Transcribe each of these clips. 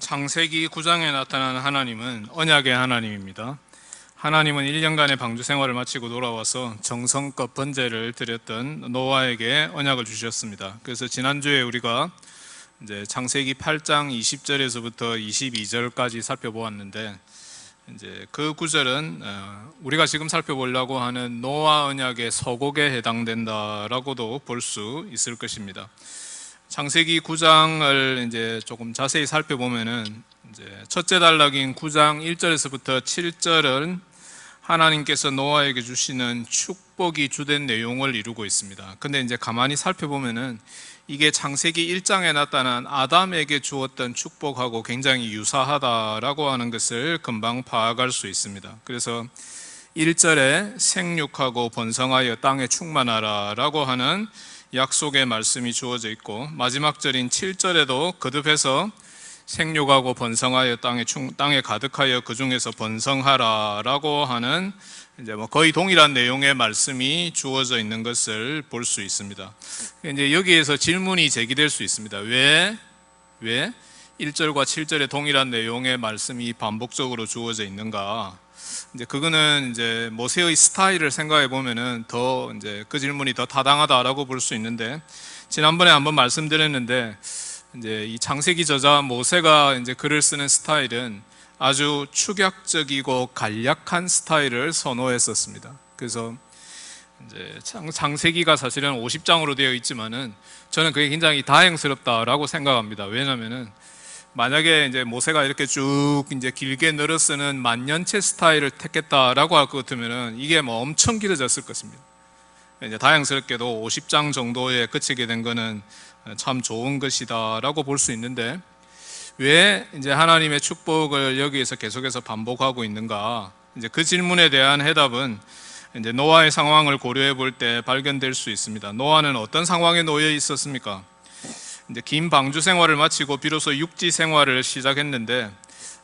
창세기 9장에 나타난 하나님은 언약의 하나님입니다. 하나님은 1년간의 방주 생활을 마치고 돌아와서 정성껏 번제를 드렸던 노아에게 언약을 주셨습니다. 그래서 지난주에 우리가 이제 창세기 8장 20절에서부터 22절까지 살펴보았는데, 이제 그 구절은 우리가 지금 살펴보려고 하는 노아 언약의 서곡에 해당된다라고도 볼 수 있을 것입니다. 창세기 9장을 이제 조금 자세히 살펴보면은 이제 첫째 단락인 9장 1절에서부터 7절은 하나님께서 노아에게 주시는 축복이 주된 내용을 이루고 있습니다. 근데 이제 가만히 살펴보면은 이게 창세기 1장에 나타난 아담에게 주었던 축복하고 굉장히 유사하다라고 하는 것을 금방 파악할 수 있습니다. 그래서 1절에 생육하고 번성하여 땅에 충만하라 라고 하는 약속의 말씀이 주어져 있고, 마지막 절인 7절에도 거듭해서 생육하고 번성하여 땅에 가득하여 그 중에서 번성하라 라고 하는 이제 거의 동일한 내용의 말씀이 주어져 있는 것을 볼 수 있습니다. 이제 여기에서 질문이 제기될 수 있습니다. 왜 1절과 7절의 동일한 내용의 말씀이 반복적으로 주어져 있는가? 이제 그거는 이제 모세의 스타일을 생각해 보면은 더 이제 그 질문이 더 타당하다라고 볼 수 있는데, 지난번에 한번 말씀드렸는데 이제 이 창세기 저자 모세가 이제 글을 쓰는 스타일은 아주 축약적이고 간략한 스타일을 선호했었습니다. 그래서 이제 창세기가 사실은 50장으로 되어 있지만은 저는 그게 굉장히 다행스럽다라고 생각합니다. 왜냐면은 만약에 이제 모세가 이렇게 쭉 이제 길게 늘어 쓰는 만년체 스타일을 택했다라고 할 것 같으면은 이게 엄청 길어졌을 것입니다. 이제 다행스럽게도 50장 정도에 그치게 된 거는 참 좋은 것이다라고 볼 수 있는데, 왜 이제 하나님의 축복을 여기에서 계속해서 반복하고 있는가? 이제 그 질문에 대한 해답은 이제 노아의 상황을 고려해 볼 때 발견될 수 있습니다. 노아는 어떤 상황에 놓여 있었습니까? 이제 긴 방주 생활을 마치고 비로소 육지 생활을 시작했는데,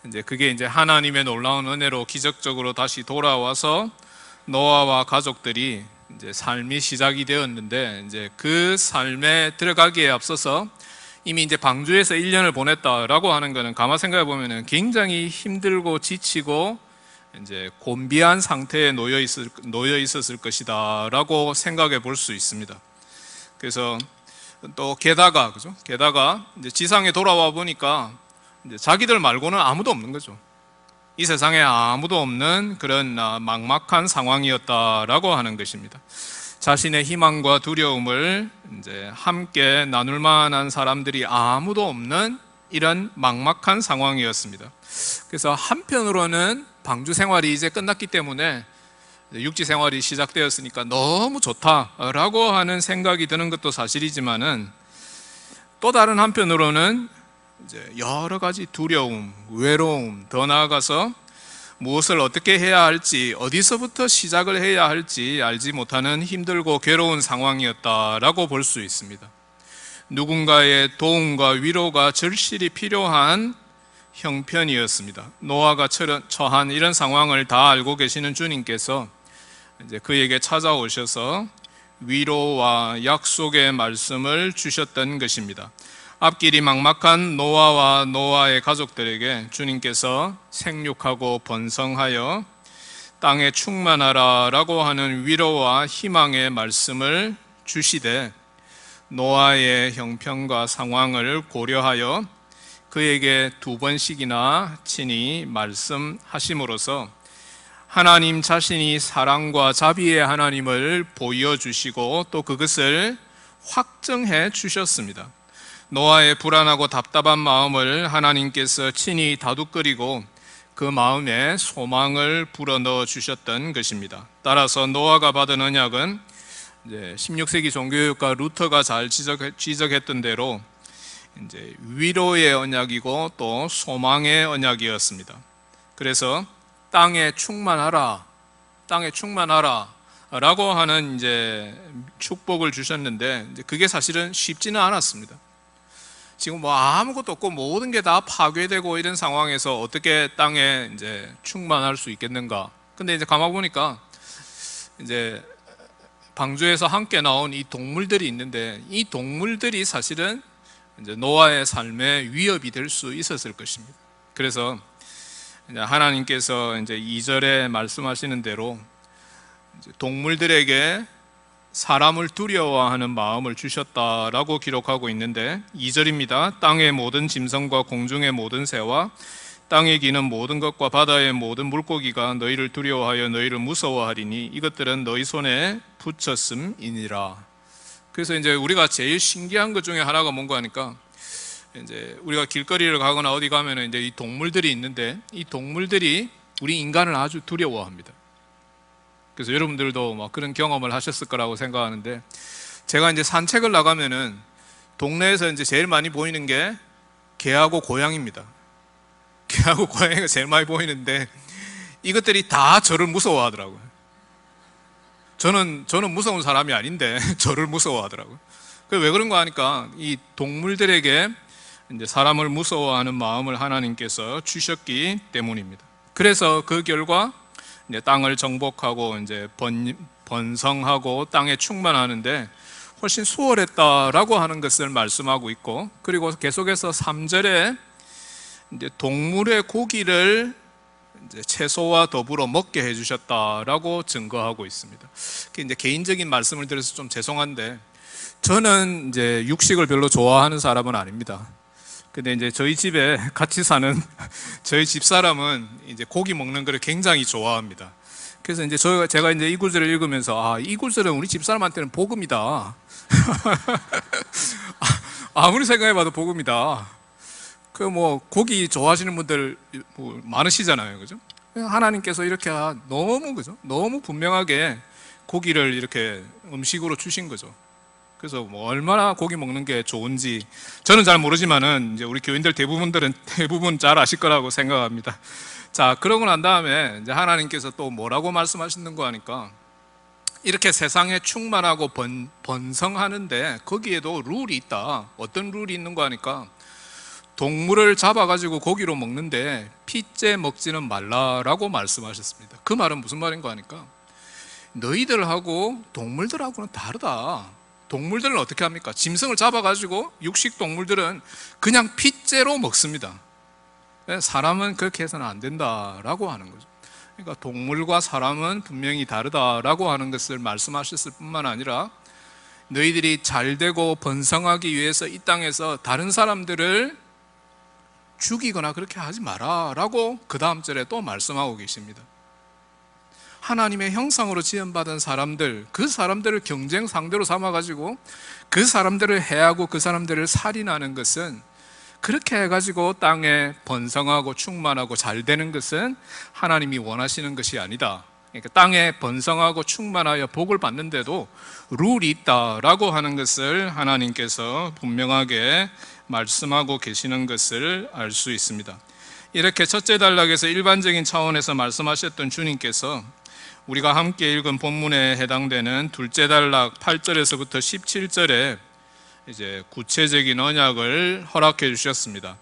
이제 그게 이제 하나님의 놀라운 은혜로 기적적으로 다시 돌아와서 노아와 가족들이 이제 삶이 시작이 되었는데, 이제 그 삶에 들어가기에 앞서서 이미 이제 방주에서 1년을 보냈다라고 하는 것은 가만 생각해 보면은 굉장히 힘들고 지치고 이제 곤비한 상태에 놓여 있었을 것이다라고 생각해 볼 수 있습니다. 그래서 또 게다가 이제 지상에 돌아와 보니까 이제 자기들 말고는 아무도 없는 거죠. 이 세상에 아무도 없는 그런 막막한 상황이었다라고 하는 것입니다. 자신의 희망과 두려움을 이제 함께 나눌 만한 사람들이 아무도 없는 이런 막막한 상황이었습니다. 그래서 한편으로는 방주 생활이 이제 끝났기 때문에 육지 생활이 시작되었으니까 너무 좋다라고 하는 생각이 드는 것도 사실이지만은, 또 다른 한편으로는 이제 여러 가지 두려움, 외로움, 더 나아가서 무엇을 어떻게 해야 할지, 어디서부터 시작을 해야 할지 알지 못하는 힘들고 괴로운 상황이었다라고 볼 수 있습니다. 누군가의 도움과 위로가 절실히 필요한 형편이었습니다. 노아가 처한 이런 상황을 다 알고 계시는 주님께서 이제 그에게 찾아오셔서 위로와 약속의 말씀을 주셨던 것입니다. 앞길이 막막한 노아와 노아의 가족들에게 주님께서 생육하고 번성하여 땅에 충만하라 라고 하는 위로와 희망의 말씀을 주시되, 노아의 형편과 상황을 고려하여 그에게 2번씩이나 친히 말씀하심으로써 하나님 자신이 사랑과 자비의 하나님을 보여주시고 또 그것을 확증해 주셨습니다. 노아의 불안하고 답답한 마음을 하나님께서 친히 다독거리고 그 마음에 소망을 불어넣어 주셨던 것입니다. 따라서 노아가 받은 언약은 16세기 종교교육가 루터가 잘 지적했던 대로 이제 위로의 언약이고 또 소망의 언약이었습니다. 그래서 땅에 충만하라 라고 하는 이제 축복을 주셨는데, 이제 그게 사실은 쉽지는 않았습니다. 지금 아무것도 없고 모든 게 다 파괴되고 이런 상황에서 어떻게 땅에 이제 충만할 수 있겠는가? 근데 이제 가만 보니까 이제 방주에서 함께 나온 이 동물들이 있는데, 이 동물들이 사실은 이제 노아의 삶에 위협이 될 수 있었을 것입니다. 그래서 이제 하나님께서 이제 2절에 말씀하시는 대로 이제 동물들에게 사람을 두려워하는 마음을 주셨다라고 기록하고 있는데 2절입니다. 땅의 모든 짐승과 공중의 모든 새와 땅에 기는 모든 것과 바다의 모든 물고기가 너희를 두려워하여 너희를 무서워하리니 이것들은 너희 손에 붙였음이니라. 그래서 이제 우리가 제일 신기한 것 중에 하나가 뭔가 하니까 이제 우리가 길거리를 가거나 어디 가면은 이제 이 동물들이 있는데 이 동물들이 우리 인간을 아주 두려워합니다. 그래서 여러분들도 막 그런 경험을 하셨을 거라고 생각하는데 제가 이제 산책을 나가면은 동네에서 이제 제일 많이 보이는 게 개하고 고양이입니다. 개하고 고양이가 제일 많이 보이는데 이것들이 다 저를 무서워하더라고요. 저는 무서운 사람이 아닌데 저를 무서워하더라고요. 왜 그런가 하니까 이 동물들에게 이제 사람을 무서워하는 마음을 하나님께서 주셨기 때문입니다. 그래서 그 결과 이제 땅을 정복하고 이제 번성하고 땅에 충만하는데 훨씬 수월했다라고 하는 것을 말씀하고 있고, 그리고 계속해서 3절에 이제 동물의 고기를 이제 채소와 더불어 먹게 해주셨다라고 증거하고 있습니다. 이제 개인적인 말씀을 드려서 좀 죄송한데 저는 이제 육식을 별로 좋아하는 사람은 아닙니다. 근데 이제 저희 집에 같이 사는 저희 집 사람은 이제 고기 먹는 거를 굉장히 좋아합니다. 그래서 이제 제가 이제 이 구절을 읽으면서 이 구절은 우리 집 사람한테는 복음이다. 아무리 생각해봐도 복음이다. 그 뭐 고기 좋아하시는 분들 뭐 많으시잖아요, 그죠? 하나님께서 이렇게 너무 그죠? 너무 분명하게 고기를 이렇게 음식으로 주신 거죠. 그래서 뭐 얼마나 고기 먹는 게 좋은지 저는 잘 모르지만은 이제 우리 교인들 대부분 잘 아실 거라고 생각합니다. 자, 그러고 난 다음에 이제 하나님께서 또 뭐라고 말씀하시는 거 하니까 이렇게 세상에 충만하고 번성하는데 거기에도 룰이 있다. 어떤 룰이 있는 거 하니까 동물을 잡아가지고 고기로 먹는데 핏째 먹지는 말라라고 말씀하셨습니다. 그 말은 무슨 말인가 하니까 너희들하고 동물들하고는 다르다. 동물들은 어떻게 합니까? 짐승을 잡아가지고 육식 동물들은 그냥 핏째로 먹습니다. 사람은 그렇게 해서는 안 된다라고 하는 거죠. 그러니까 동물과 사람은 분명히 다르다라고 하는 것을 말씀하셨을 뿐만 아니라 너희들이 잘되고 번성하기 위해서 이 땅에서 다른 사람들을 죽이거나 그렇게 하지 마라 라고 그 다음 절에 또 말씀하고 계십니다. 하나님의 형상으로 지음받은 사람들, 그 사람들을 경쟁 상대로 삼아가지고 그 사람들을 해하고 그 사람들을 살인하는 것은, 그렇게 해가지고 땅에 번성하고 충만하고 잘 되는 것은 하나님이 원하시는 것이 아니다. 그러니까 땅에 번성하고 충만하여 복을 받는데도 룰이 있다라고 하는 것을 하나님께서 분명하게 말씀하고 계시는 것을 알 수 있습니다. 이렇게 첫째 단락에서 일반적인 차원에서 말씀하셨던 주님께서 우리가 함께 읽은 본문에 해당되는 둘째 단락 8절에서부터 17절에 이제 구체적인 언약을 허락해 주셨습니다.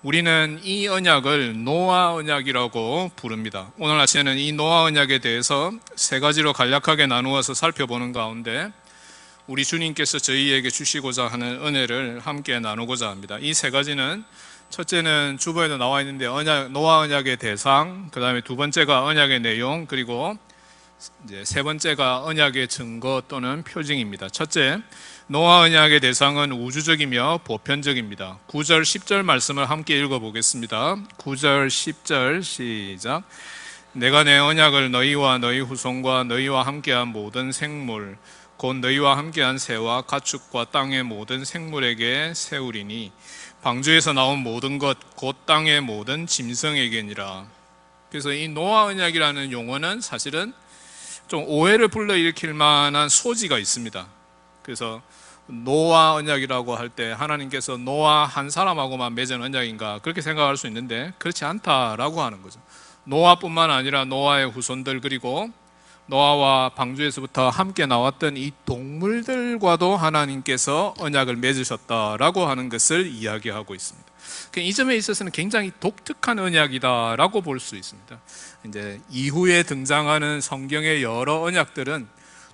우리는 이 언약을 노아 언약이라고 부릅니다. 오늘 아침에는 이 노아 언약에 대해서 세 가지로 간략하게 나누어서 살펴보는 가운데 우리 주님께서 저희에게 주시고자 하는 은혜를 함께 나누고자 합니다. 이 세 가지는, 첫째는 주보에도 나와 있는데 노아 언약의 대상, 그 다음에 두 번째가 언약의 내용, 그리고 이제 세 번째가 언약의 증거 또는 표징입니다. 첫째, 노아 언약의 대상은 우주적이며 보편적입니다. 9절 10절 말씀을 함께 읽어보겠습니다. 9절 10절 시작. 내가 내 언약을 너희와 너희 후손과 너희와 함께한 모든 생물 곧 너희와 함께한 새와 가축과 땅의 모든 생물에게 세우리니 방주에서 나온 모든 것 곧 땅의 모든 짐승에게니라. 그래서 이 노아 언약이라는 용어는 사실은 좀 오해를 불러일으킬 만한 소지가 있습니다. 그래서 노아 언약이라고 할 때 하나님께서 노아 한 사람하고만 맺은 언약인가 그렇게 생각할 수 있는데 그렇지 않다라고 하는 거죠. 노아뿐만 아니라 노아의 후손들, 그리고 노아와 방주에서부터 함께 나왔던 이 동물들과도 하나님께서 언약을 맺으셨다라고 하는 것을 이야기하고 있습니다. 이 점에 있어서는 굉장히 독특한 언약이다라고 볼 수 있습니다. 이제 이후에 등장하는 성경의 여러 언약들은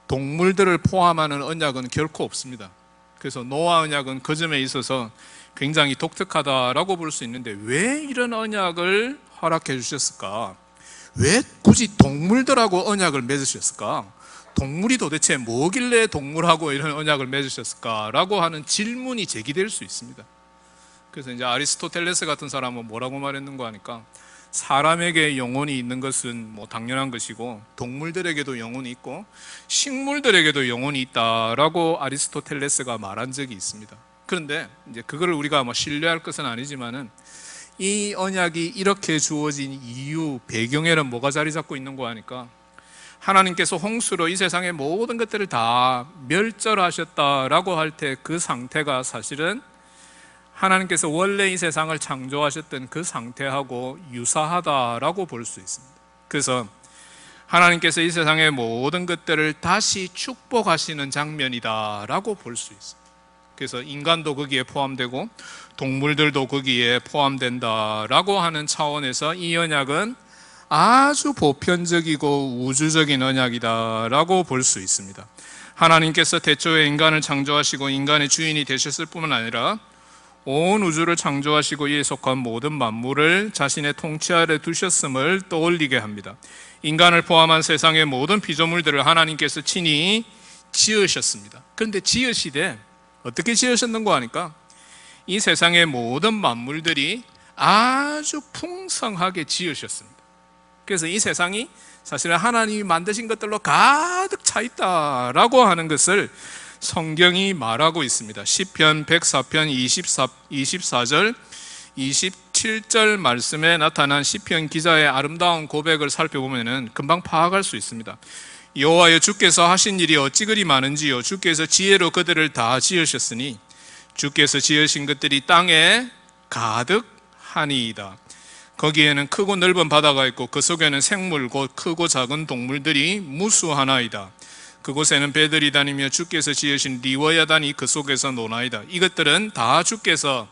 동물들을 포함하는 언약은 결코 없습니다. 그래서 노아 언약은 그 점에 있어서 굉장히 독특하다라고 볼 수 있는데 왜 이런 언약을 허락해 주셨을까? 왜 굳이 동물들하고 언약을 맺으셨을까? 동물이 도대체 뭐길래 동물하고 이런 언약을 맺으셨을까라고 하는 질문이 제기될 수 있습니다. 그래서 이제 아리스토텔레스 같은 사람은 뭐라고 말했는가 하니까 사람에게 영혼이 있는 것은 뭐 당연한 것이고 동물들에게도 영혼이 있고 식물들에게도 영혼이 있다라고 아리스토텔레스가 말한 적이 있습니다. 그런데 이제 그거를 우리가 뭐 신뢰할 것은 아니지만은 이 언약이 이렇게 주어진 이유, 배경에는 뭐가 자리 잡고 있는 거 하니까 하나님께서 홍수로 이 세상의 모든 것들을 다 멸절하셨다라고 할 때 그 상태가 사실은 하나님께서 원래 이 세상을 창조하셨던 그 상태하고 유사하다라고 볼 수 있습니다. 그래서 하나님께서 이 세상의 모든 것들을 다시 축복하시는 장면이다라고 볼 수 있습니다. 그래서 인간도 거기에 포함되고 동물들도 거기에 포함된다라고 하는 차원에서 이 언약은 아주 보편적이고 우주적인 언약이다라고 볼 수 있습니다. 하나님께서 태초에 인간을 창조하시고 인간의 주인이 되셨을 뿐만 아니라 온 우주를 창조하시고 이에 속한 모든 만물을 자신의 통치 아래 두셨음을 떠올리게 합니다. 인간을 포함한 세상의 모든 피조물들을 하나님께서 친히 지으셨습니다. 그런데 지으시되 어떻게 지으셨는가 하니까 이 세상의 모든 만물들이 아주 풍성하게 지으셨습니다. 그래서 이 세상이 사실 하나님이 만드신 것들로 가득 차 있다라고 하는 것을 성경이 말하고 있습니다. 시편 104편 24절 27절 말씀에 나타난 시편 기자의 아름다운 고백을 살펴보면 금방 파악할 수 있습니다. 여호와여 주께서 하신 일이 어찌 그리 많은지요. 주께서 지혜로 그들을 다 지으셨으니 주께서 지으신 것들이 땅에 가득하니이다. 거기에는 크고 넓은 바다가 있고 그 속에는 생물 곧 크고 작은 동물들이 무수하나이다. 그곳에는 배들이 다니며 주께서 지으신 리워야단이 그 속에서 노나이다. 이것들은 다 주께서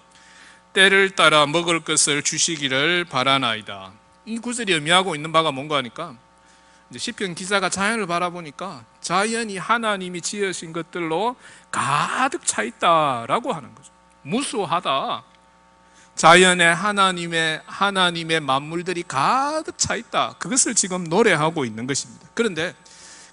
때를 따라 먹을 것을 주시기를 바라나이다. 이 구절이 의미하고 있는 바가 뭔가 하니까 이제 시편 기자가 자연을 바라보니까 자연이 하나님이 지으신 것들로 가득 차 있다라고 하는 거죠. 무수하다. 자연에 하나님의 만물들이 가득 차 있다. 그것을 지금 노래하고 있는 것입니다. 그런데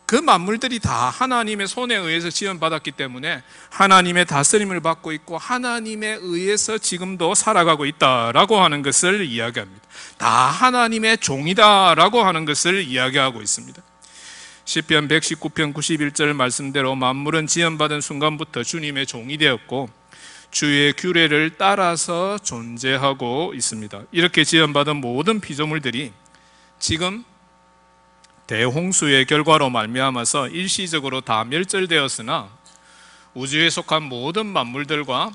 그 만물들이 다 하나님의 손에 의해서 지원받았기 때문에 하나님의 다스림을 받고 있고 하나님에 의해서 지금도 살아가고 있다라고 하는 것을 이야기합니다. 다 하나님의 종이다라고 하는 것을 이야기하고 있습니다. 시편 119편 91절 말씀대로 만물은 지원받은 순간부터 주님의 종이 되었고 주의 규례를 따라서 존재하고 있습니다. 이렇게 지원받은 모든 피조물들이 지금 대홍수의 결과로 말미암아서 일시적으로 다 멸절되었으나 우주에 속한 모든 만물들과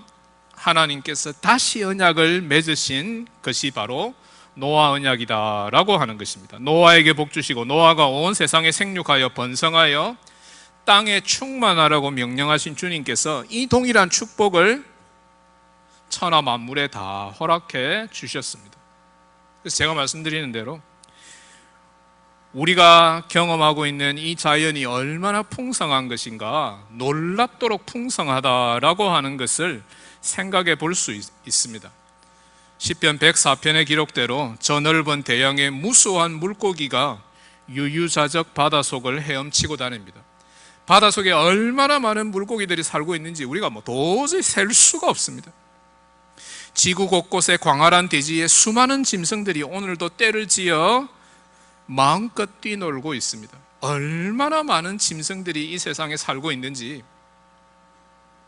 하나님께서 다시 언약을 맺으신 것이 바로 노아 언약이다라고 하는 것입니다. 노아에게 복 주시고 노아가 온 세상에 생육하여 번성하여 땅에 충만하라고 명령하신 주님께서 이 동일한 축복을 천하 만물에 다 허락해 주셨습니다. 그래서 제가 말씀드리는 대로 우리가 경험하고 있는 이 자연이 얼마나 풍성한 것인가, 놀랍도록 풍성하다라고 하는 것을 생각해 볼 수 있습니다. 시편 104편의 기록대로 저 넓은 대양의 무수한 물고기가 유유자적 바닷속을 헤엄치고 다닙니다. 바닷속에 얼마나 많은 물고기들이 살고 있는지 우리가 도저히 셀 수가 없습니다. 지구 곳곳에 광활한 대지에 수많은 짐승들이 오늘도 떼를 지어 마음껏 뛰놀고 있습니다. 얼마나 많은 짐승들이 이 세상에 살고 있는지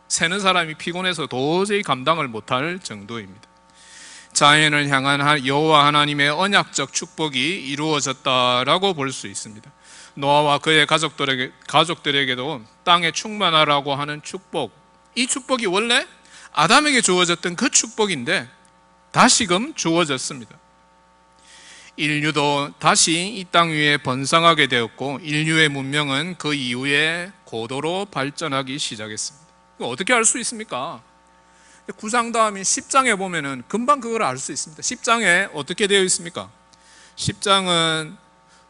세는 사람이 피곤해서 도저히 감당을 못할 정도입니다. 자연을 향한 여호와 하나님의 언약적 축복이 이루어졌다라고 볼 수 있습니다. 노아와 그의 가족들에게도 땅에 충만하라고 하는 축복, 이 축복이 원래 아담에게 주어졌던 그 축복인데 다시금 주어졌습니다. 인류도 다시 이 땅 위에 번성하게 되었고 인류의 문명은 그 이후에 고도로 발전하기 시작했습니다. 어떻게 알 수 있습니까? 9장 다음인 10장에 보면은 금방 그걸 알 수 있습니다. 10장에 어떻게 되어 있습니까? 10장은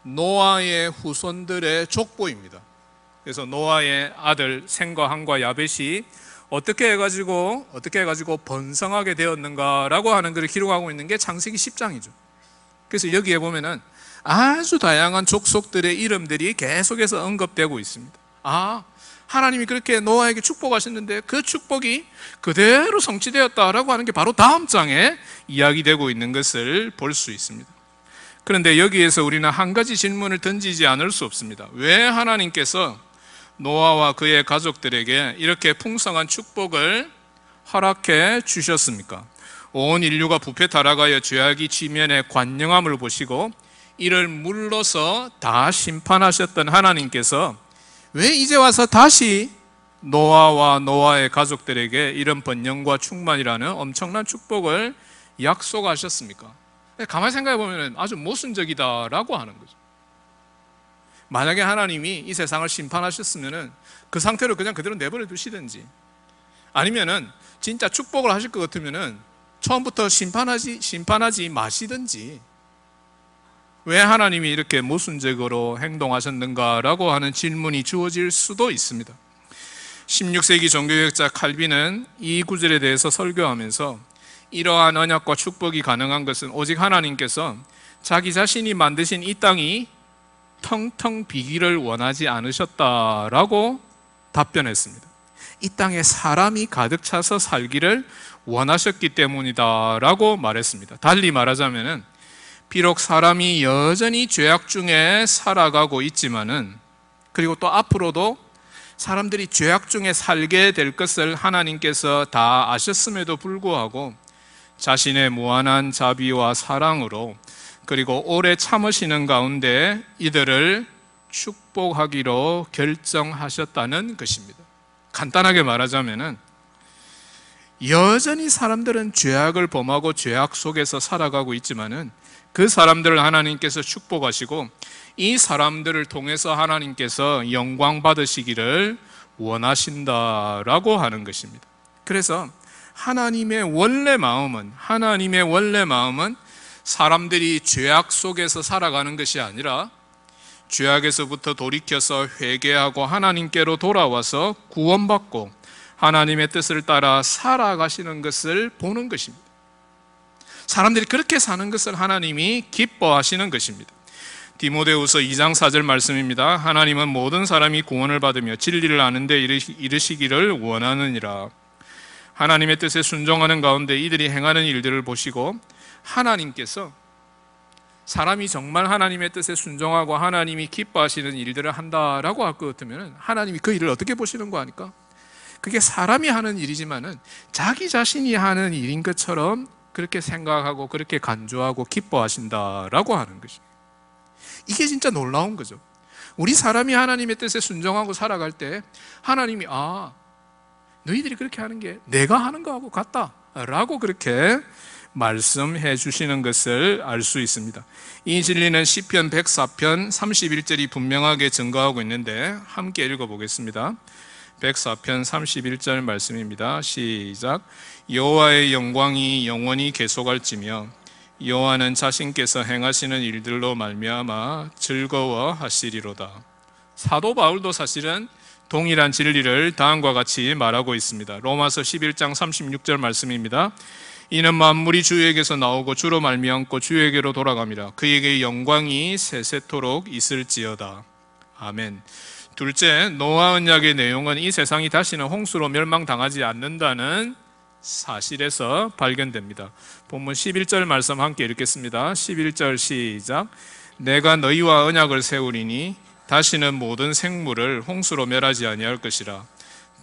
노아의 후손들의 족보입니다. 그래서 노아의 아들 셈과 함과 야벳이 어떻게 해가지고 번성하게 되었는가라고 하는 것을 기록하고 있는 게 창세기 10장이죠. 그래서 여기에 보면은 아주 다양한 족속들의 이름들이 계속해서 언급되고 있습니다. 하나님이 그렇게 노아에게 축복하셨는데 그 축복이 그대로 성취되었다라고 하는 게 바로 다음 장에 이야기되고 있는 것을 볼 수 있습니다. 그런데 여기에서 우리는 한 가지 질문을 던지지 않을 수 없습니다. 왜 하나님께서 노아와 그의 가족들에게 이렇게 풍성한 축복을 허락해 주셨습니까? 온 인류가 부패 타락하여 죄악이 지면에 관영함을 보시고 이를 물러서 다 심판하셨던 하나님께서 왜 이제 와서 다시 노아와 노아의 가족들에게 이런 번영과 충만이라는 엄청난 축복을 약속하셨습니까? 가만히 생각해 보면 아주 모순적이다라고 하는 거죠. 만약에 하나님이 이 세상을 심판하셨으면 그 상태로 그냥 그대로 내버려 두시든지, 아니면은 진짜 축복을 하실 것 같으면은 처음부터 심판하지 마시든지, 왜 하나님이 이렇게 모순적으로 행동하셨는가라고 하는 질문이 주어질 수도 있습니다. 16세기 종교学자 칼빈은 이 구절에 대해서 설교하면서 이러한 언약과 축복이 가능한 것은 오직 하나님께서 자기 자신이 만드신 이 땅이 텅텅 비기를 원하지 않으셨다라고 답변했습니다. 이 땅에 사람이 가득 차서 살기를 원하셨기 때문이다라고 말했습니다. 달리 말하자면은 비록 사람이 여전히 죄악 중에 살아가고 있지만은, 그리고 또 앞으로도 사람들이 죄악 중에 살게 될 것을 하나님께서 다 아셨음에도 불구하고 자신의 무한한 자비와 사랑으로 그리고 오래 참으시는 가운데 이들을 축복하기로 결정하셨다는 것입니다. 간단하게 말하자면은 여전히 사람들은 죄악을 범하고 죄악 속에서 살아가고 있지만은 그 사람들을 하나님께서 축복하시고 이 사람들을 통해서 하나님께서 영광 받으시기를 원하신다라고 하는 것입니다. 그래서 하나님의 원래 마음은 사람들이 죄악 속에서 살아가는 것이 아니라 죄악에서부터 돌이켜서 회개하고 하나님께로 돌아와서 구원받고 하나님의 뜻을 따라 살아가시는 것을 보는 것입니다. 사람들이 그렇게 사는 것을 하나님이 기뻐하시는 것입니다. 디모데후서 2장 4절 말씀입니다. 하나님은 모든 사람이 구원을 받으며 진리를 아는 데 이르시기를 원하느니라. 하나님의 뜻에 순종하는 가운데 이들이 행하는 일들을 보시고 하나님께서 사람이 정말 하나님의 뜻에 순종하고 하나님이 기뻐하시는 일들을 한다라고 할 것 같으면 하나님이 그 일을 어떻게 보시는 거 아닐까? 그게 사람이 하는 일이지만은 자기 자신이 하는 일인 것처럼 그렇게 생각하고 그렇게 간주하고 기뻐하신다라고 하는 것입니다. 이게 진짜 놀라운 거죠. 우리 사람이 하나님의 뜻에 순종하고 살아갈 때 하나님이 너희들이 그렇게 하는 게 내가 하는 거하고 같다라고 그렇게 말씀해 주시는 것을 알 수 있습니다. 이 진리는 시편 104편 31절이 분명하게 증거하고 있는데 함께 읽어보겠습니다. 104편 31절 말씀입니다. 시작. 여호와의 영광이 영원히 계속할지며 여호와는 자신께서 행하시는 일들로 말미암아 즐거워하시리로다. 사도 바울도 사실은 동일한 진리를 다음과 같이 말하고 있습니다. 로마서 11장 36절 말씀입니다. 이는 만물이 주에게서 나오고 주로 말미암고 주에게로 돌아갑니다. 그에게 영광이 세세토록 있을지어다. 아멘. 둘째, 노아 언약의 내용은 이 세상이 다시는 홍수로 멸망당하지 않는다는 사실에서 발견됩니다. 본문 11절 말씀 함께 읽겠습니다. 11절 시작. 내가 너희와 언약을 세우리니 다시는 모든 생물을 홍수로 멸하지 아니할 것이라.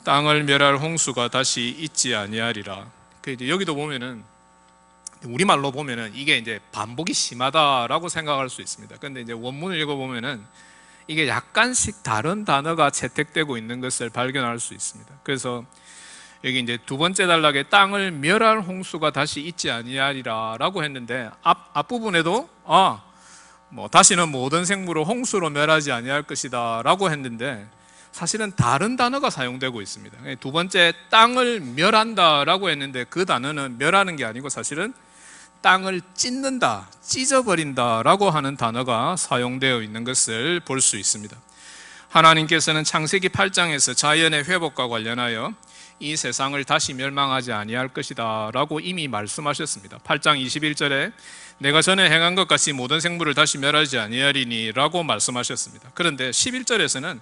땅을 멸할 홍수가 다시 있지 아니하리라. 여기도 보면은 우리말로 보면은 이게 이제 반복이 심하다라고 생각할 수 있습니다. 그런데 이제 원문을 읽어보면은 이게 약간씩 다른 단어가 채택되고 있는 것을 발견할 수 있습니다. 그래서 여기 이제 두 번째 단락에 땅을 멸할 홍수가 다시 있지 아니하리라라고 했는데 앞부분에도 다시는 모든 생물을 홍수로 멸하지 아니할 것이다라고 했는데 사실은 다른 단어가 사용되고 있습니다. 두 번째 땅을 멸한다라고 했는데 그 단어는 멸하는 게 아니고 사실은 땅을 찢는다, 찢어버린다라고 하는 단어가 사용되어 있는 것을 볼 수 있습니다. 하나님께서는 창세기 8장에서 자연의 회복과 관련하여 이 세상을 다시 멸망하지 아니할 것이다 라고 이미 말씀하셨습니다. 8장 21절에 내가 전에 행한 것 같이 모든 생물을 다시 멸하지 아니하리니 라고 말씀하셨습니다. 그런데 11절에서는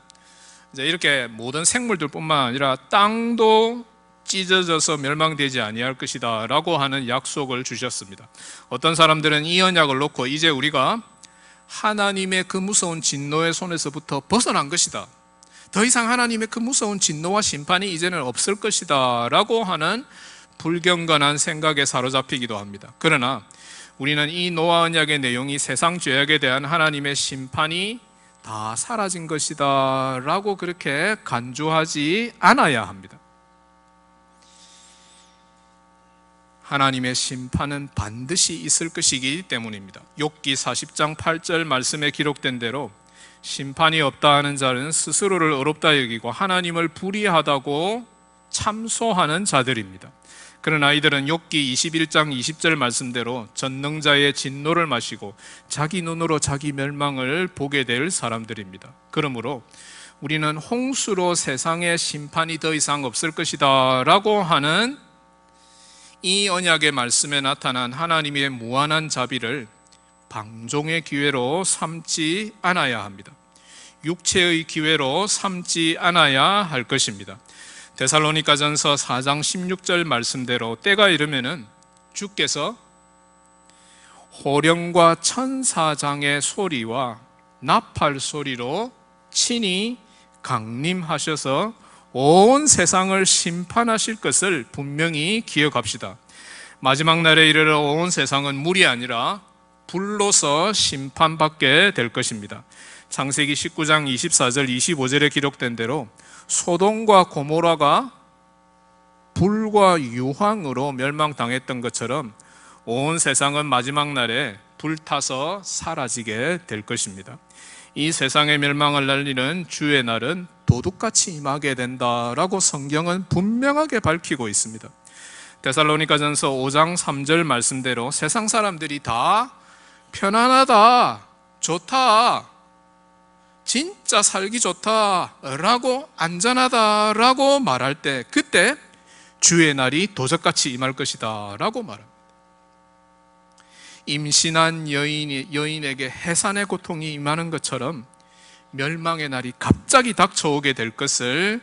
이제 이렇게 모든 생물들뿐만 아니라 땅도 찢어져서 멸망되지 아니할 것이다 라고 하는 약속을 주셨습니다. 어떤 사람들은 이 언약을 놓고 이제 우리가 하나님의 그 무서운 진노의 손에서부터 벗어난 것이다, 더 이상 하나님의 그 무서운 진노와 심판이 이제는 없을 것이다 라고 하는 불경건한 생각에 사로잡히기도 합니다. 그러나 우리는 이 노아 언약의 내용이 세상 죄악에 대한 하나님의 심판이 다 사라진 것이다 라고 그렇게 간주하지 않아야 합니다. 하나님의 심판은 반드시 있을 것이기 때문입니다. 욥기 40장 8절 말씀에 기록된 대로 심판이 없다 하는 자는 스스로를 어렵다 여기고 하나님을 불의하다고 참소하는 자들입니다. 그러나 이들은 욥기 21장 20절 말씀대로 전능자의 진노를 마시고 자기 눈으로 자기 멸망을 보게 될 사람들입니다. 그러므로 우리는 홍수로 세상의 심판이 더 이상 없을 것이다 라고 하는 이 언약의 말씀에 나타난 하나님의 무한한 자비를 방종의 기회로 삼지 않아야 합니다. 육체의 기회로 삼지 않아야 할 것입니다. 데살로니가전서 4장 16절 말씀대로 때가 이르면은 주께서 호령과 천사장의 소리와 나팔 소리로 친히 강림하셔서 온 세상을 심판하실 것을 분명히 기억합시다. 마지막 날에 이르러 온 세상은 물이 아니라 불로서 심판받게 될 것입니다. 창세기 19장 24절 25절에 기록된 대로 소돔과 고모라가 불과 유황으로 멸망당했던 것처럼 온 세상은 마지막 날에 불타서 사라지게 될 것입니다. 이 세상의 멸망을 날리는 주의 날은 도둑같이 임하게 된다라고 성경은 분명하게 밝히고 있습니다. 데살로니가전서 5장 3절 말씀대로 세상 사람들이 다 편안하다, 좋다, 진짜 살기 좋다라고 안전하다라고 말할 때 그때 주의 날이 도적같이 임할 것이다 라고 말합니다. 임신한 여인에게 해산의 고통이 임하는 것처럼 멸망의 날이 갑자기 닥쳐오게 될 것을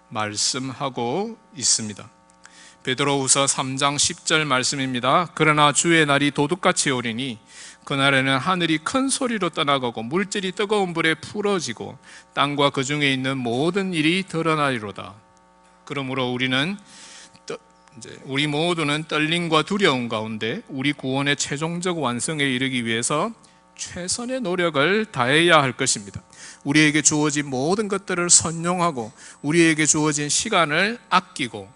말씀하고 있습니다. 베드로후서 3장 10절 말씀입니다. 그러나 주의 날이 도둑같이 오리니 그날에는 하늘이 큰 소리로 떠나가고 물질이 뜨거운 불에 풀어지고 땅과 그 중에 있는 모든 일이 드러나리로다. 그러므로 우리 모두는 떨림과 두려움 가운데 우리 구원의 최종적 완성에 이르기 위해서 최선의 노력을 다해야 할 것입니다. 우리에게 주어진 모든 것들을 선용하고 우리에게 주어진 시간을 아끼고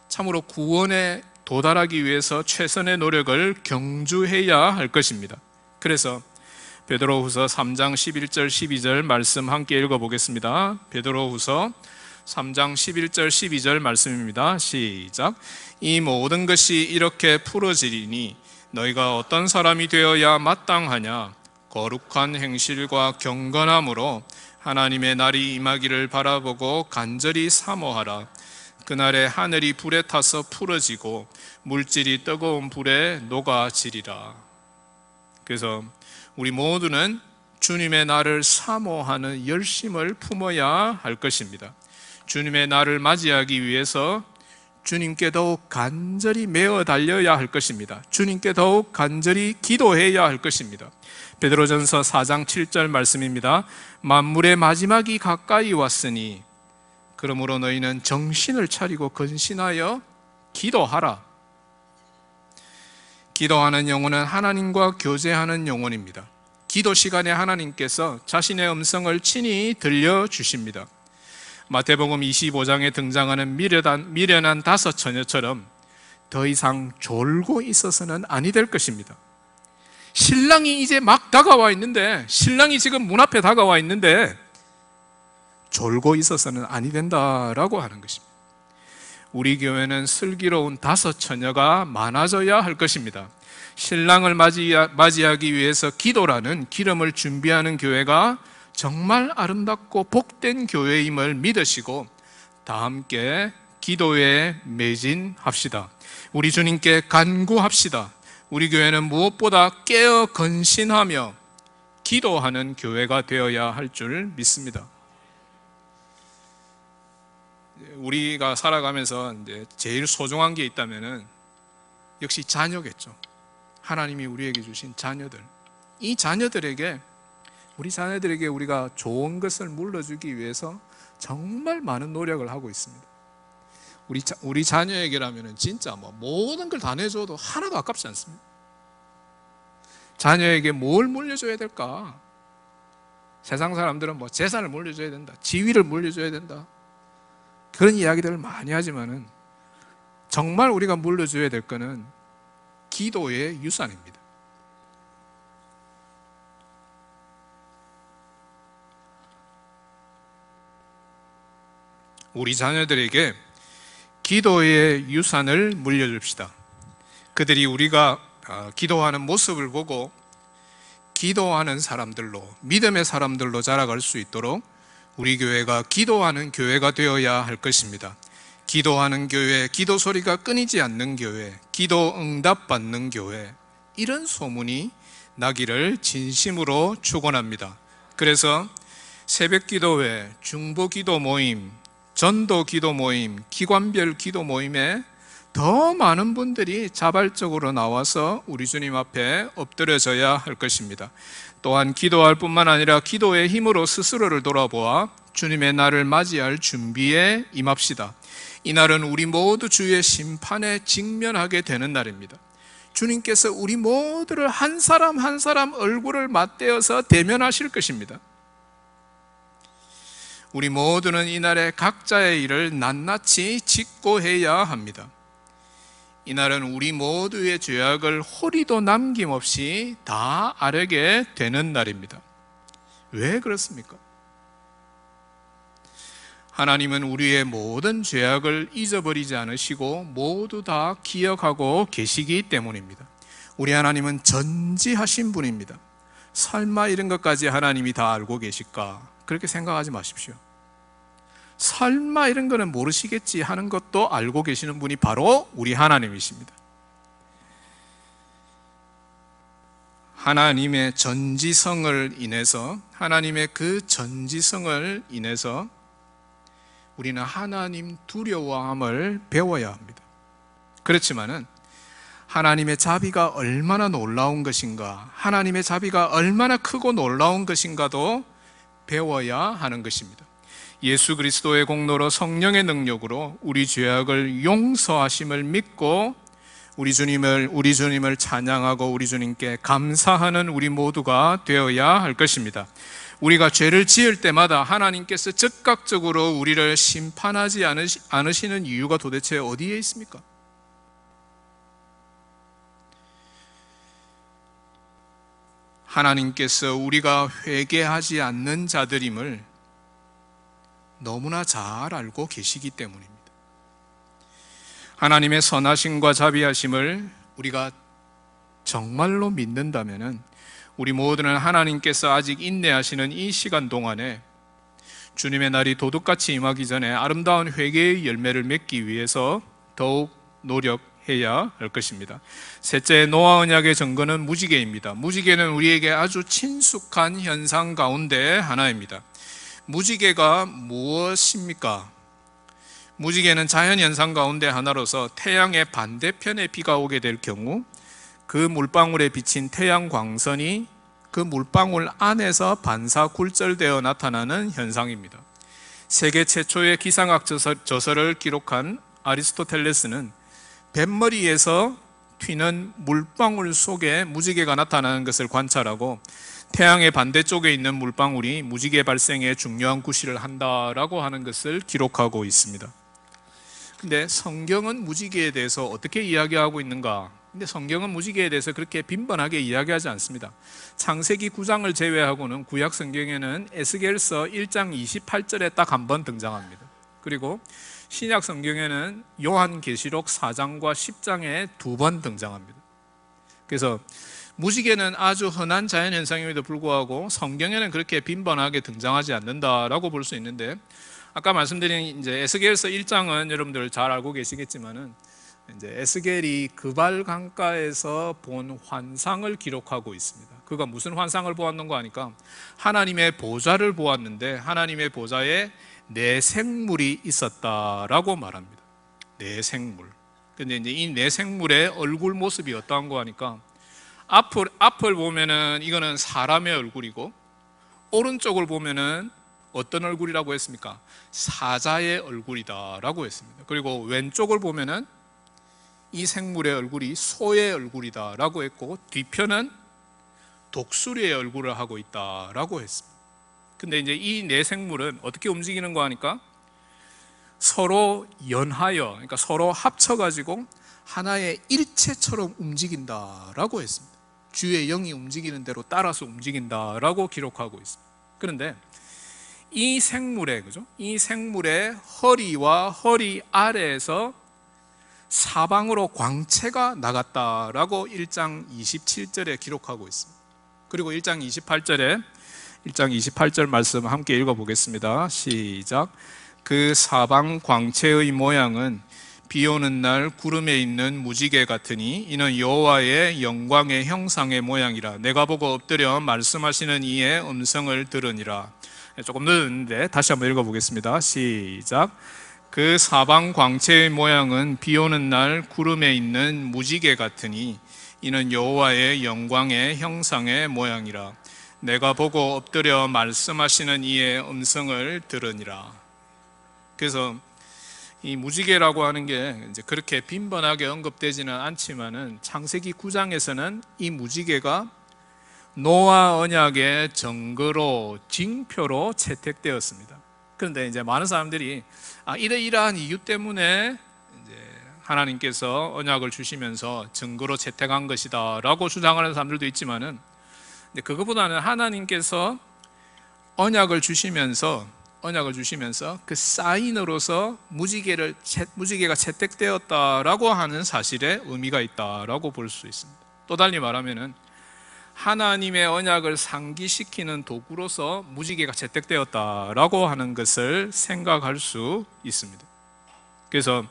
참으로 구원에 도달하기 위해서 최선의 노력을 경주해야 할 것입니다. 그래서 베드로후서 3장 11절 12절 말씀 함께 읽어보겠습니다. 베드로후서 3장 11절 12절 말씀입니다. 시작. 이 모든 것이 이렇게 풀어지리니 너희가 어떤 사람이 되어야 마땅하냐? 거룩한 행실과 경건함으로 하나님의 날이 임하기를 바라보고 간절히 사모하라. 그날에 하늘이 불에 타서 풀어지고 물질이 뜨거운 불에 녹아지리라. 그래서 우리 모두는 주님의 날을 사모하는 열심을 품어야 할 것입니다. 주님의 날을 맞이하기 위해서 주님께 더욱 간절히 매어 달려야 할 것입니다. 주님께 더욱 간절히 기도해야 할 것입니다. 베드로전서 4장 7절 말씀입니다. 만물의 마지막이 가까이 왔으니 그러므로 너희는 정신을 차리고 근신하여 기도하라. 기도하는 영혼은 하나님과 교제하는 영혼입니다. 기도 시간에 하나님께서 자신의 음성을 친히 들려주십니다. 마태복음 25장에 등장하는 미련한 다섯 처녀처럼 더 이상 졸고 있어서는 아니 될 것입니다. 신랑이 이제 막 다가와 있는데, 신랑이 지금 문 앞에 다가와 있는데 졸고 있어서는 아니 된다라고 하는 것입니다. 우리 교회는 슬기로운 다섯 처녀가 많아져야 할 것입니다. 신랑을 맞이하기 위해서 기도라는 기름을 준비하는 교회가 정말 아름답고 복된 교회임을 믿으시고 다 함께 기도에 매진합시다. 우리 주님께 간구합시다. 우리 교회는 무엇보다 깨어 건신하며 기도하는 교회가 되어야 할 줄 믿습니다. 우리가 살아가면서 이제 제일 소중한 게 있다면은 역시 자녀겠죠. 하나님이 우리에게 주신 자녀들. 이 자녀들에게, 우리 자녀들에게 우리가 좋은 것을 물려주기 위해서 정말 많은 노력을 하고 있습니다. 우리 자녀에게라면 진짜 뭐 모든 걸 다 내줘도 하나도 아깝지 않습니다. 자녀에게 뭘 물려줘야 될까? 세상 사람들은 뭐 재산을 물려줘야 된다, 지위를 물려줘야 된다, 그런 이야기들을 많이 하지만은 정말 우리가 물려줘야 될 거는 기도의 유산입니다. 우리 자녀들에게 기도의 유산을 물려줍시다. 그들이 우리가 기도하는 모습을 보고 기도하는 사람들로, 믿음의 사람들로 자라갈 수 있도록 우리 교회가 기도하는 교회가 되어야 할 것입니다. 기도하는 교회, 기도 소리가 끊이지 않는 교회, 기도 응답 받는 교회, 이런 소문이 나기를 진심으로 축원합니다. 그래서 새벽 기도회, 중보 기도 모임, 전도 기도 모임, 기관별 기도 모임에 더 많은 분들이 자발적으로 나와서 우리 주님 앞에 엎드려져야 할 것입니다. 또한 기도할 뿐만 아니라 기도의 힘으로 스스로를 돌아보아 주님의 날을 맞이할 준비에 임합시다. 이 날은 우리 모두 주의 심판에 직면하게 되는 날입니다. 주님께서 우리 모두를 한 사람 한 사람 얼굴을 맞대어서 대면하실 것입니다. 우리 모두는 이날에 각자의 일을 낱낱이 짓고 해야 합니다. 이날은 우리 모두의 죄악을 호리도 남김없이 다 아뢰게 되는 날입니다. 왜 그렇습니까? 하나님은 우리의 모든 죄악을 잊어버리지 않으시고 모두 다 기억하고 계시기 때문입니다. 우리 하나님은 전지하신 분입니다. 설마 이런 것까지 하나님이 다 알고 계실까? 그렇게 생각하지 마십시오. 설마 이런 거는 모르시겠지 하는 것도 알고 계시는 분이 바로 우리 하나님이십니다. 하나님의 전지성을 인해서, 하나님의 그 전지성을 인해서 우리는 하나님 두려워함을 배워야 합니다. 그렇지만은 하나님의 자비가 얼마나 놀라운 것인가, 하나님의 자비가 얼마나 크고 놀라운 것인가도 배워야 하는 것입니다. 예수 그리스도의 공로로 성령의 능력으로 우리 죄악을 용서하심을 믿고 우리 주님을 찬양하고 우리 주님께 감사하는 우리 모두가 되어야 할 것입니다. 우리가 죄를 지을 때마다 하나님께서 즉각적으로 우리를 심판하지 않으시는 이유가 도대체 어디에 있습니까? 하나님께서 우리가 회개하지 않는 자들임을 너무나 잘 알고 계시기 때문입니다. 하나님의 선하심과 자비하심을 우리가 정말로 믿는다면 우리 모두는 하나님께서 아직 인내하시는 이 시간 동안에 주님의 날이 도둑같이 임하기 전에 아름다운 회개의 열매를 맺기 위해서 더욱 노력해야 할 것입니다. 셋째, 노아 언약의 증거는 무지개입니다. 무지개는 우리에게 아주 친숙한 현상 가운데 하나입니다. 무지개가 무엇입니까? 무지개는 자연현상 가운데 하나로서 태양의 반대편에 비가 오게 될 경우 그 물방울에 비친 태양 광선이 그 물방울 안에서 반사굴절되어 나타나는 현상입니다. 세계 최초의 기상학 저서를 기록한 아리스토텔레스는 뱃머리에서 튀는 물방울 속에 무지개가 나타나는 것을 관찰하고 태양의 반대쪽에 있는 물방울이 무지개 발생에 중요한 구실을 한다라고 하는 것을 기록하고 있습니다. 근데 성경은 무지개에 대해서 어떻게 이야기하고 있는가? 근데 성경은 무지개에 대해서 그렇게 빈번하게 이야기하지 않습니다. 창세기 9장을 제외하고는 구약 성경에는 에스겔서 1장 28절에 딱 한 번 등장합니다. 그리고 신약 성경에는 요한계시록 4장과 10장에 2번 등장합니다. 그래서 무지개는 아주 흔한 자연현상임에도 불구하고 성경에는 그렇게 빈번하게 등장하지 않는다라고 볼 수 있는데, 아까 말씀드린 이제 에스겔서 1장은 여러분들 잘 알고 계시겠지만은 이제 에스겔이 그발 강가에서 본 환상을 기록하고 있습니다. 그가 무슨 환상을 보았는가 하니까 하나님의 보좌를 보았는데 하나님의 보좌에 네 생물이 있었다라고 말합니다. 네 생물. 근데 이제 이 네 생물의 얼굴 모습이 어떠한가 하니까 앞을 보면은 이거는 사람의 얼굴이고 오른쪽을 보면은 어떤 얼굴이라고 했습니까? 사자의 얼굴이다라고 했습니다. 그리고 왼쪽을 보면은 이 생물의 얼굴이 소의 얼굴이다라고 했고 뒤편은 독수리의 얼굴을 하고 있다라고 했습니다. 근데 이제 이 네 생물은 어떻게 움직이는가 하니까 서로 연하여, 그러니까 서로 합쳐가지고 하나의 일체처럼 움직인다라고 했습니다. 주의 영이 움직이는 대로 따라서 움직인다라고 기록하고 있습니다. 그런데 이 생물의, 그죠? 이 생물의 허리와 허리 아래에서 사방으로 광채가 나갔다라고 1장 27절에 기록하고 있습니다. 그리고 1장 28절 말씀 함께 읽어보겠습니다. 시작. 그 사방 광채의 모양은 비 오는 날 구름에 있는 무지개 같으니 이는 여호와의 영광의 형상의 모양이라. 내가 보고 엎드려 말씀하시는 이의 음성을 들으니라. 조금 늦었는데 다시 한번 읽어보겠습니다. 시작. 그 사방 광채의 모양은 비 오는 날 구름에 있는 무지개 같으니 이는 여호와의 영광의 형상의 모양이라. 내가 보고 엎드려 말씀하시는 이의 음성을 들으니라. 그래서 이 무지개라고 하는 게 이제 그렇게 빈번하게 언급되지는 않지만은 창세기 9장에서는 이 무지개가 노아 언약의 증거로 징표로 채택되었습니다. 그런데 이제 많은 사람들이 이러이러한 이유 때문에 이제 하나님께서 언약을 주시면서 증거로 채택한 것이다라고 주장하는 사람들도 있지만은 그것보다는 하나님께서 언약을 주시면서 그 사인으로서 무지개가 채택되었다라고 하는 사실에 의미가 있다라고 볼 수 있습니다. 또 달리 말하면은 하나님의 언약을 상기시키는 도구로서 무지개가 채택되었다라고 하는 것을 생각할 수 있습니다. 그래서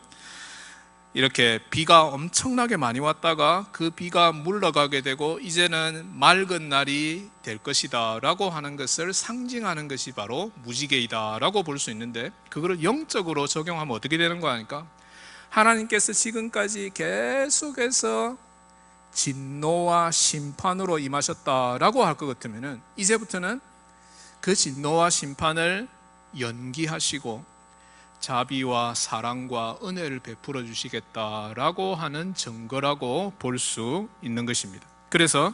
이렇게 비가 엄청나게 많이 왔다가 그 비가 물러가게 되고 이제는 맑은 날이 될 것이다 라고 하는 것을 상징하는 것이 바로 무지개이다 라고 볼 수 있는데, 그거를 영적으로 적용하면 어떻게 되는 거 아닙니까? 하나님께서 지금까지 계속해서 진노와 심판으로 임하셨다라고 할 것 같으면 이제부터는 그 진노와 심판을 연기하시고 자비와 사랑과 은혜를 베풀어 주시겠다라고 하는 증거라고 볼 수 있는 것입니다. 그래서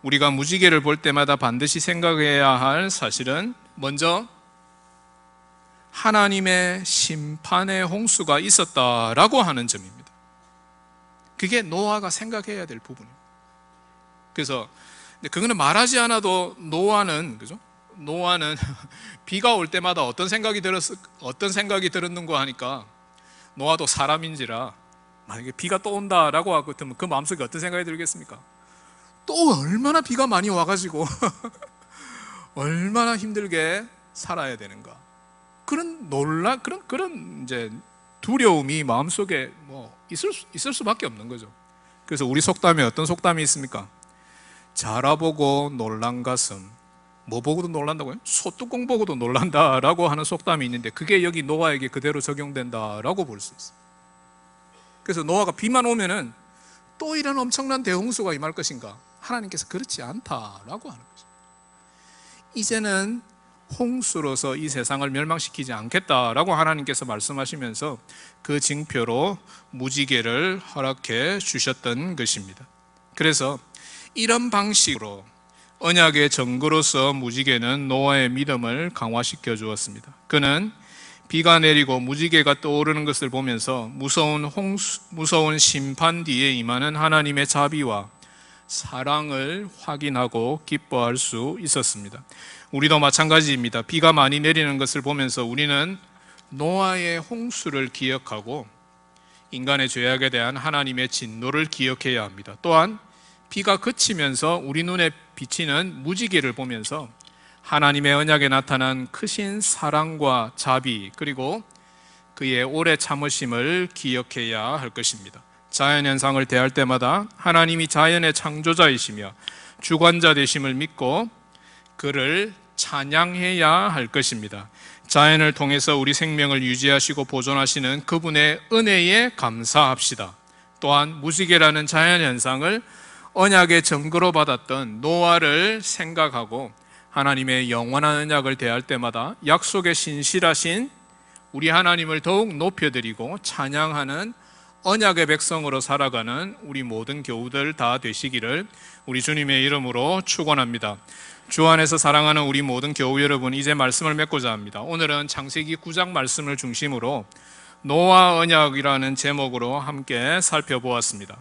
우리가 무지개를 볼 때마다 반드시 생각해야 할 사실은 먼저 하나님의 심판의 홍수가 있었다라고 하는 점입니다. 그게 노아가 생각해야 될 부분입니다. 그래서 그거는 말하지 않아도 노아는, 그죠? 노아는 비가 올 때마다 어떤 생각이 들었는가 하니까, 노아도 사람인지라 만약에 비가 또 온다라고 하고 같으면 그 마음속에 어떤 생각이 들겠습니까? 또 얼마나 비가 많이 와가지고 얼마나 힘들게 살아야 되는가, 그런 그런 이제 두려움이 마음속에 있을 수밖에 없는 거죠. 그래서 우리 속담에 어떤 속담이 있습니까? 자라보고 놀란 가슴, 뭐 보고도 놀란다고요? 소뚜껑 보고도 놀란다라고 하는 속담이 있는데, 그게 여기 노아에게 그대로 적용된다라고 볼 수 있어요. 그래서 노아가 비만 오면은 또 이런 엄청난 대홍수가 임할 것인가? 하나님께서 그렇지 않다라고 하는 거죠. 이제는 홍수로서 이 세상을 멸망시키지 않겠다라고 하나님께서 말씀하시면서 그 징표로 무지개를 허락해 주셨던 것입니다. 그래서 이런 방식으로 언약의 증거로서 무지개는 노아의 믿음을 강화시켜 주었습니다. 그는 비가 내리고 무지개가 떠오르는 것을 보면서 무서운 심판 뒤에 임하는 하나님의 자비와 사랑을 확인하고 기뻐할 수 있었습니다. 우리도 마찬가지입니다. 비가 많이 내리는 것을 보면서 우리는 노아의 홍수를 기억하고 인간의 죄악에 대한 하나님의 진노를 기억해야 합니다. 또한 비가 그치면서 우리 눈에 비치는 무지개를 보면서 하나님의 언약에 나타난 크신 사랑과 자비, 그리고 그의 오래 참으심을 기억해야 할 것입니다. 자연현상을 대할 때마다 하나님이 자연의 창조자이시며 주관자 되심을 믿고 그를 찬양해야 할 것입니다. 자연을 통해서 우리 생명을 유지하시고 보존하시는 그분의 은혜에 감사합시다. 또한 무지개라는 자연현상을 언약의 증거로 받았던 노아를 생각하고 하나님의 영원한 언약을 대할 때마다 약속에 신실하신 우리 하나님을 더욱 높여드리고 찬양하는 언약의 백성으로 살아가는 우리 모든 교우들 다 되시기를 우리 주님의 이름으로 축원합니다. 주 안에서 사랑하는 우리 모든 교우 여러분, 이제 말씀을 맺고자 합니다. 오늘은 창세기 9장 말씀을 중심으로 노아 언약이라는 제목으로 함께 살펴보았습니다.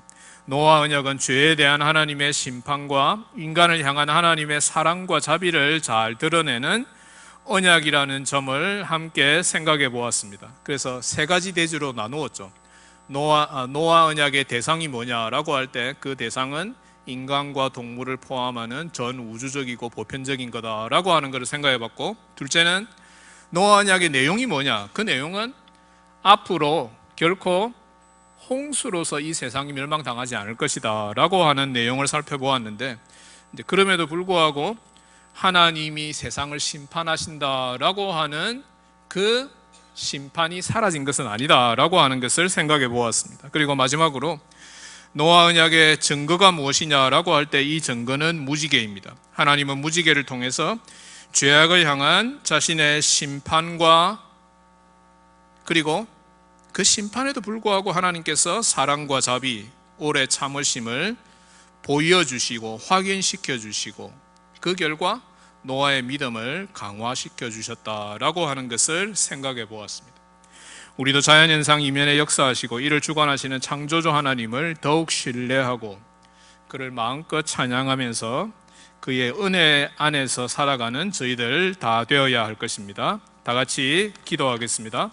노아 언약은 죄에 대한 하나님의 심판과 인간을 향한 하나님의 사랑과 자비를 잘 드러내는 언약이라는 점을 함께 생각해 보았습니다. 그래서 세 가지 대주로 나누었죠. 노아 언약의 대상이 뭐냐라고 할 때 그 대상은 인간과 동물을 포함하는 전 우주적이고 보편적인 거다라고 하는 것을 생각해 봤고, 둘째는 노아 언약의 내용이 뭐냐, 그 내용은 앞으로 결코 홍수로서 이 세상이 멸망당하지 않을 것이다 라고 하는 내용을 살펴보았는데, 그럼에도 불구하고 하나님이 세상을 심판하신다라고 하는 그 심판이 사라진 것은 아니다라고 하는 것을 생각해 보았습니다. 그리고 마지막으로 노아 언약의 증거가 무엇이냐라고 할 때 이 증거는 무지개입니다. 하나님은 무지개를 통해서 죄악을 향한 자신의 심판과 그리고 그 심판에도 불구하고 하나님께서 사랑과 자비, 오래 참으심을 보여주시고 확인시켜 주시고 그 결과 노아의 믿음을 강화시켜 주셨다라고 하는 것을 생각해 보았습니다. 우리도 자연현상 이면에 역사하시고 이를 주관하시는 창조주 하나님을 더욱 신뢰하고 그를 마음껏 찬양하면서 그의 은혜 안에서 살아가는 저희들 다 되어야 할 것입니다. 다 같이 기도하겠습니다.